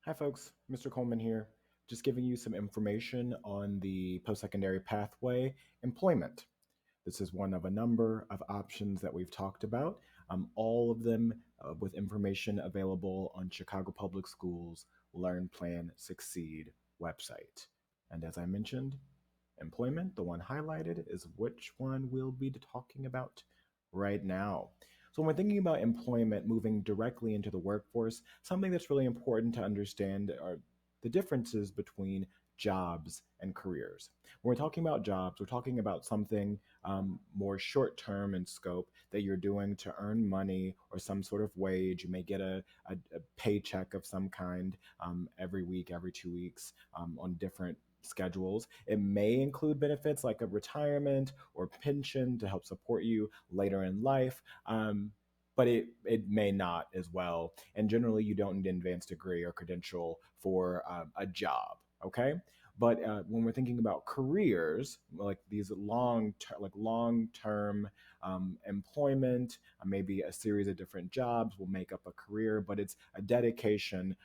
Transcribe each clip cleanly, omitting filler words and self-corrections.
Hi, folks. Mr. Coleman here. Just giving you some information on the post secondary pathway employment. This is one of a number of options that we've talked about, all of them with information available on Chicago Public Schools Learn, Plan, Succeed website. And as I mentioned, employment, the one highlighted, is which one we'll be talking about right now. So, when we're thinking about employment moving directly into the workforce, something that's really important to understand are the differences between jobs and careers. When we're talking about jobs, we're talking about something more short term in scope that you're doing to earn money or some sort of wage. You may get a paycheck of some kind every week, every 2 weeks on different schedules. It may include benefits like a retirement or pension to help support you later in life. But it may not as well. And generally, you don't need an advanced degree or credential for a job. Okay. But when we're thinking about careers, like these long term employment, maybe a series of different jobs will make up a career, but it's a dedication,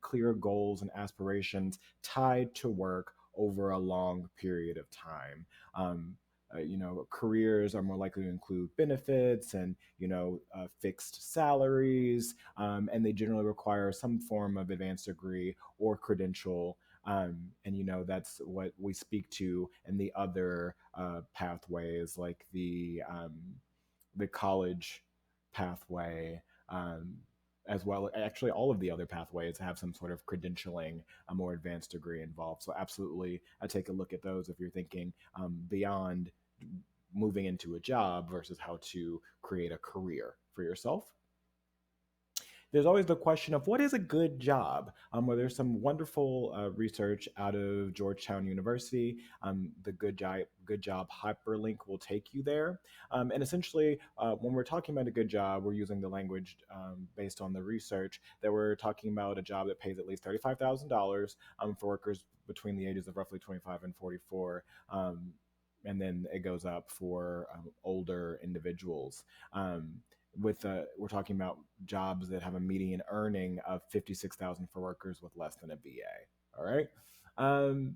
clear goals and aspirations tied to work over a long period of time. Careers are more likely to include benefits and fixed salaries, and they generally require some form of advanced degree or credential. And that's what we speak to in the other pathways, like the college pathway. As well, actually, all of the other pathways have some sort of credentialing, a more advanced degree involved. So, absolutely, I take a look at those if you're thinking beyond moving into a job versus how to create a career for yourself. There's always the question of what is a good job, where there's some wonderful research out of Georgetown University. The good job hyperlink will take you there. And essentially, when we're talking about a good job, we're using the language based on the research that we're talking about a job that pays at least $35,000 for workers between the ages of roughly 25 and 44. And then it goes up for older individuals. We're talking about jobs that have a median earning of 56,000 for workers with less than a BA. All right. Um,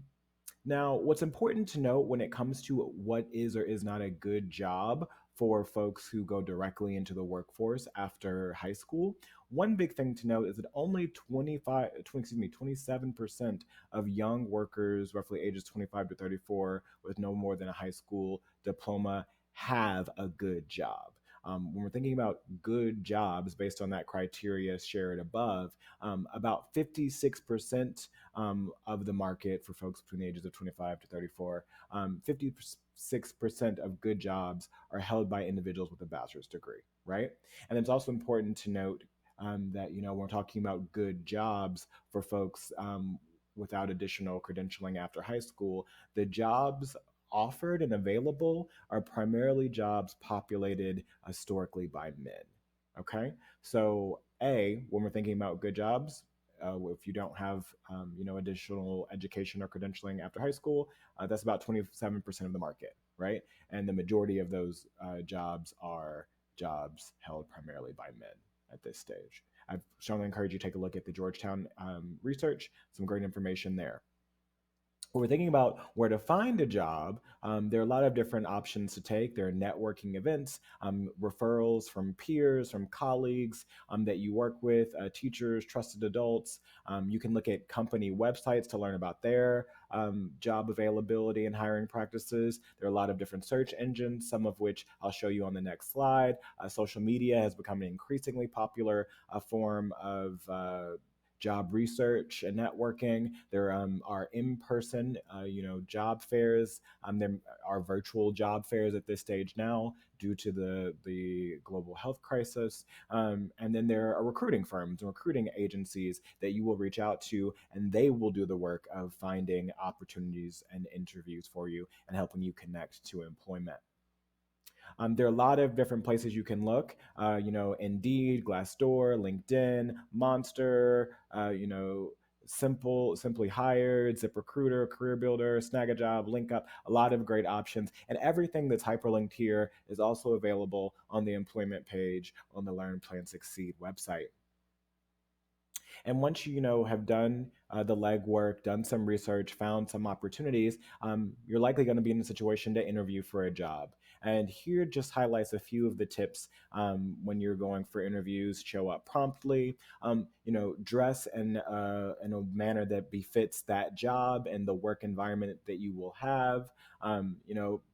Now, what's important to note when it comes to what is or is not a good job for folks who go directly into the workforce after high school, one big thing to note is that only 27% of young workers, roughly ages 25 to 34, with no more than a high school diploma, have a good job. When we're thinking about good jobs based on that criteria shared above, about 56% of the market for folks between the ages of 25 to 34, 56% of good jobs are held by individuals with a bachelor's degree, right? And it's also important to note that, when we're talking about good jobs for folks without additional credentialing after high school, the jobs offered and available are primarily jobs populated historically by men. Okay, so when we're thinking about good jobs, if you don't have additional education or credentialing after high school, that's about 27% of the market, right? And the majority of those jobs are jobs held primarily by men at this stage. I've strongly encourage you to take a look at the Georgetown research, some great information there. When we're thinking about where to find a job, there are a lot of different options to take. There are networking events, referrals from peers, from colleagues that you work with, teachers, trusted adults. You can look at company websites to learn about their job availability and hiring practices. There are a lot of different search engines, some of which I'll show you on the next slide. Social media has become an increasingly popular form of job research and networking. There are in-person, job fairs. There are virtual job fairs at this stage now due to the global health crisis. And then there are recruiting firms and recruiting agencies that you will reach out to, and they will do the work of finding opportunities and interviews for you and helping you connect to employment. There are a lot of different places you can look. Indeed, Glassdoor, LinkedIn, Monster. Simply Hired, ZipRecruiter, Career Builder, Snag a Job, LinkUp, a lot of great options. And everything that's hyperlinked here is also available on the employment page on the Learn, Plan, Succeed website. And once you, have done the legwork, done some research, found some opportunities, you're likely going to be in a situation to interview for a job. And here just highlights a few of the tips when you're going for interviews. Show up promptly. Dress in a manner that befits that job and the work environment that you will have.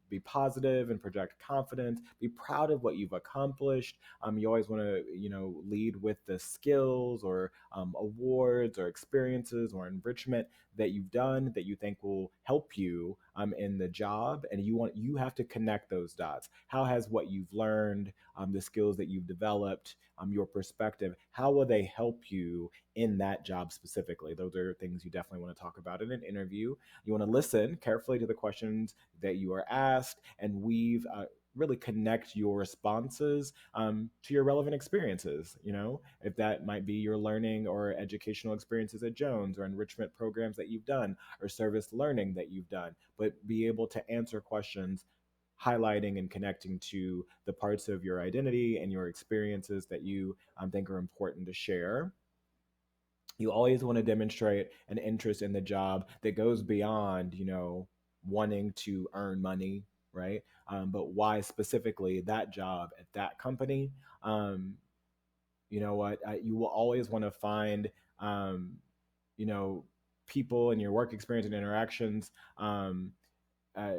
Be positive and project confidence. Be proud of what you've accomplished. You always want to, lead with the skills or awards or experiences or enrichment that you've done that you think will help you in the job, and you have to connect those dots. How has what you've learned, the skills that you've developed, your perspective, how will they help you in that job specifically? Those are things you definitely want to talk about in an interview. You want to listen carefully to the questions that you are asked and weave. Really connect your responses to your relevant experiences. If that might be your learning or educational experiences at Jones, or enrichment programs that you've done, or service learning that you've done, but be able to answer questions highlighting and connecting to the parts of your identity and your experiences that you think are important to share. You always want to demonstrate an interest in the job that goes beyond, wanting to earn money, right? But why specifically that job at that company? Um, you know what? You will always want to find, um, you know, people in your work experience and interactions. Um, uh,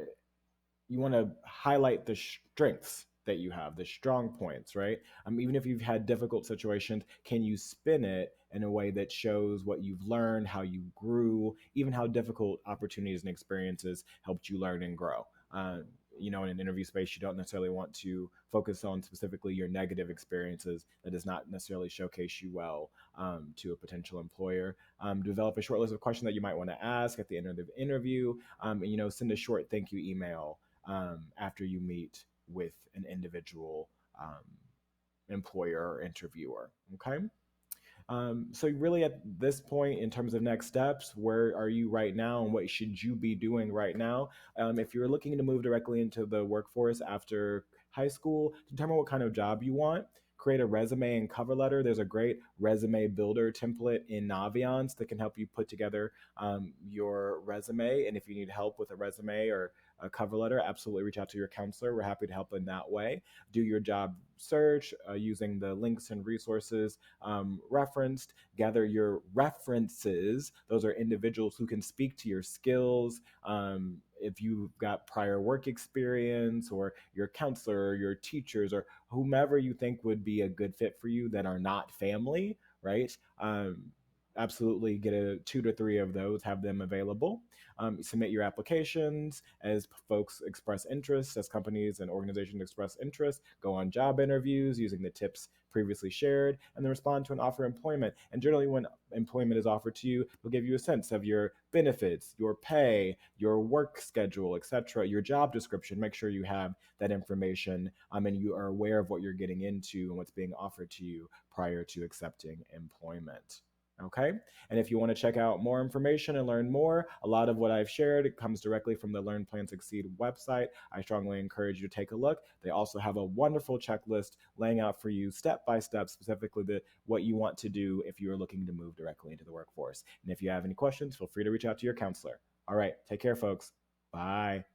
you want to highlight the strengths that you have, the strong points, right? Even if you've had difficult situations, can you spin it in a way that shows what you've learned, how you grew, even how difficult opportunities and experiences helped you learn and grow? In an interview space, you don't necessarily want to focus on specifically your negative experiences. That does not necessarily showcase you well to a potential employer. Develop a short list of questions that you might want to ask at the end of the interview. And send a short thank you email after you meet with an individual employer or interviewer. Okay. So really at this point, in terms of next steps, where are you right now and what should you be doing right now? If you're looking to move directly into the workforce after high school, determine what kind of job you want. Create a resume and cover letter. There's a great resume builder template in Naviance that can help you put together your resume. And if you need help with a resume or a cover letter, absolutely reach out to your counselor. We're happy to help in that way. Do your job search using the links and resources referenced. Gather your references. Those are individuals who can speak to your skills. If you've got prior work experience, or your counselor, or your teachers, or whomever you think would be a good fit for you that are not family, right? Absolutely get 2 to 3 of those, have them available. Submit your applications as folks express interest, as companies and organizations express interest. Go on job interviews using the tips previously shared, and then respond to an offer of employment. And generally, when employment is offered to you, they'll give you a sense of your benefits, your pay, your work schedule, etc., your job description. Make sure you have that information and you are aware of what you're getting into and what's being offered to you prior to accepting employment. Okay. And if you want to check out more information and learn more, a lot of what I've shared comes directly from the Learn Plan Succeed website. I strongly encourage you to take a look. They also have a wonderful checklist laying out for you step by step, specifically what you want to do if you are looking to move directly into the workforce. And if you have any questions, feel free to reach out to your counselor. All right. Take care, folks. Bye.